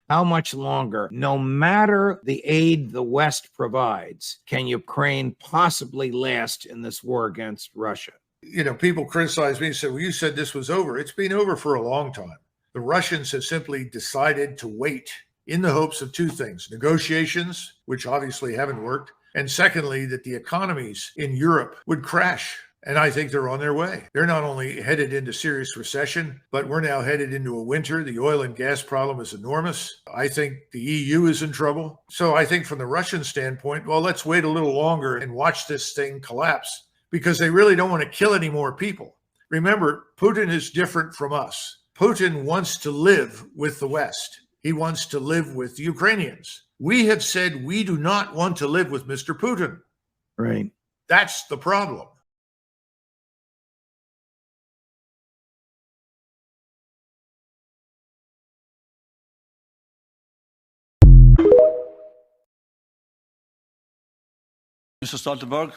How much longer, no matter the aid the West provides, can Ukraine possibly last in this war against Russia? You know, people criticize me and say, well, you said this was over. It's been over for a long time. The Russians have simply decided to wait in the hopes of two things: negotiations, which obviously haven't worked, and secondly, that the economies in Europe would crash. And I think they're on their way. They're not only headed into serious recession, but we're now headed into a winter. The oil and gas problem is enormous. I think the EU is in trouble. So I think from the Russian standpoint, well, let's wait a little longer and watch this thing collapse, because they really don't want to kill any more people. Remember, Putin is different from us. Putin wants to live with the West. He wants to live with the Ukrainians. We have said we do not want to live with Mr. Putin. Right. That's the problem. Mr. Stoltenberg,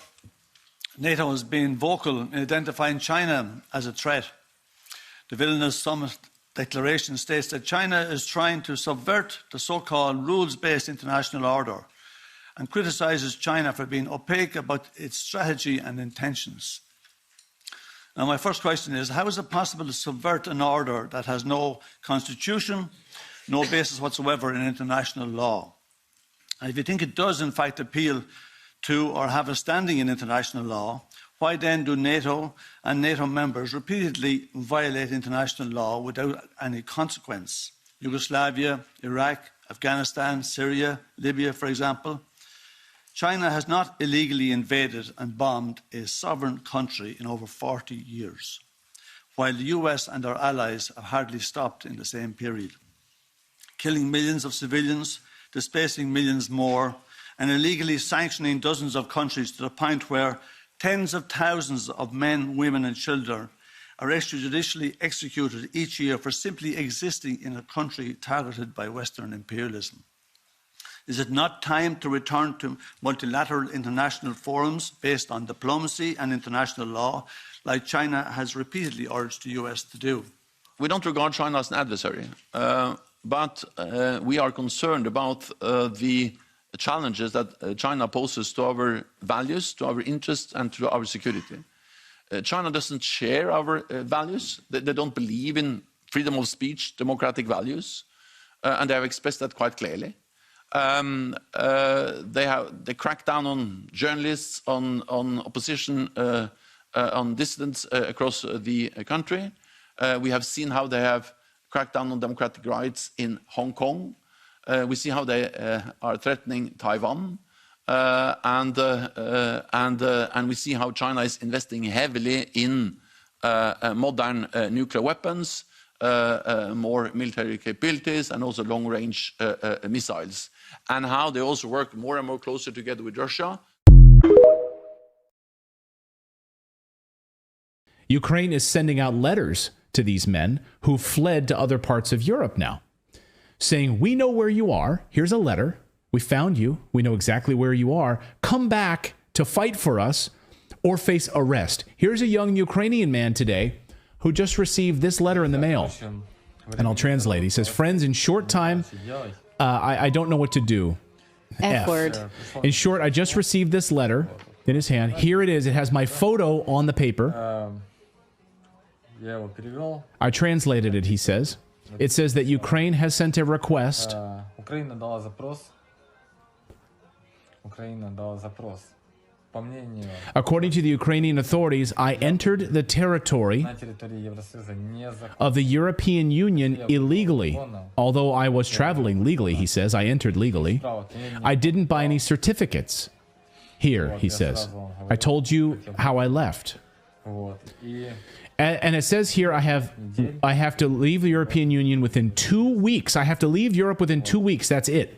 NATO has been vocal in identifying China as a threat. The Vilnius Summit Declaration states that China is trying to subvert the so-called rules-based international order and criticises China for being opaque about its strategy and intentions. Now, my first question is, how is it possible to subvert an order that has no constitution, no basis whatsoever in international law? And if you think it does, in fact, appeal to or have a standing in international law, why then do NATO and NATO members repeatedly violate international law without any consequence? Yugoslavia, Iraq, Afghanistan, Syria, Libya, for example. China has not illegally invaded and bombed a sovereign country in over 40 years, while the US and our allies have hardly stopped in the same period, killing millions of civilians, displacing millions more, and illegally sanctioning dozens of countries to the point where tens of thousands of men, women and children are extrajudicially executed each year for simply existing in a country targeted by Western imperialism. Is it not time to return to multilateral international forums based on diplomacy and international law, like China has repeatedly urged the US to do? We don't regard China as an adversary, but we are concerned about the challenges that China poses to our values, to our interests, and to our security. China doesn't share our values. They don't believe in freedom of speech, democratic values, and they have expressed that quite clearly. They crack down on journalists, on opposition, on dissidents across the country. We have seen how they have cracked down on democratic rights in Hong Kong. We see how they are threatening Taiwan, and we see how China is investing heavily in modern nuclear weapons, more military capabilities, and also long-range missiles, and how they also work more and more closer together with Russia. Ukraine is sending out letters to these men who fled to other parts of Europe now, saying, we know where you are. Here's a letter. We found you. We know exactly where you are. Come back to fight for us or face arrest. Here's a young Ukrainian man today who just received this letter in the mail. And I'll translate. He says, friends, in short time, I don't know what to do. F word. In short, I just received this letter in his hand. Here it is. It has my photo on the paper. I translated it, he says. It says that Ukraine has sent a request. According to the Ukrainian authorities, I entered the territory of the European Union illegally. Although I was traveling legally, he says, I entered legally. I didn't buy any certificates. Here, he says, I told you how I left. And it says here, I have to leave the European Union within 2 weeks. I have to leave Europe within 2 weeks. That's it.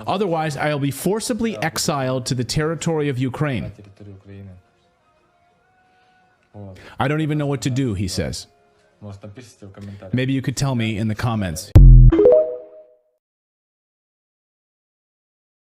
Otherwise, I'll be forcibly exiled to the territory of Ukraine. I don't even know what to do, he says. Maybe you could tell me in the comments.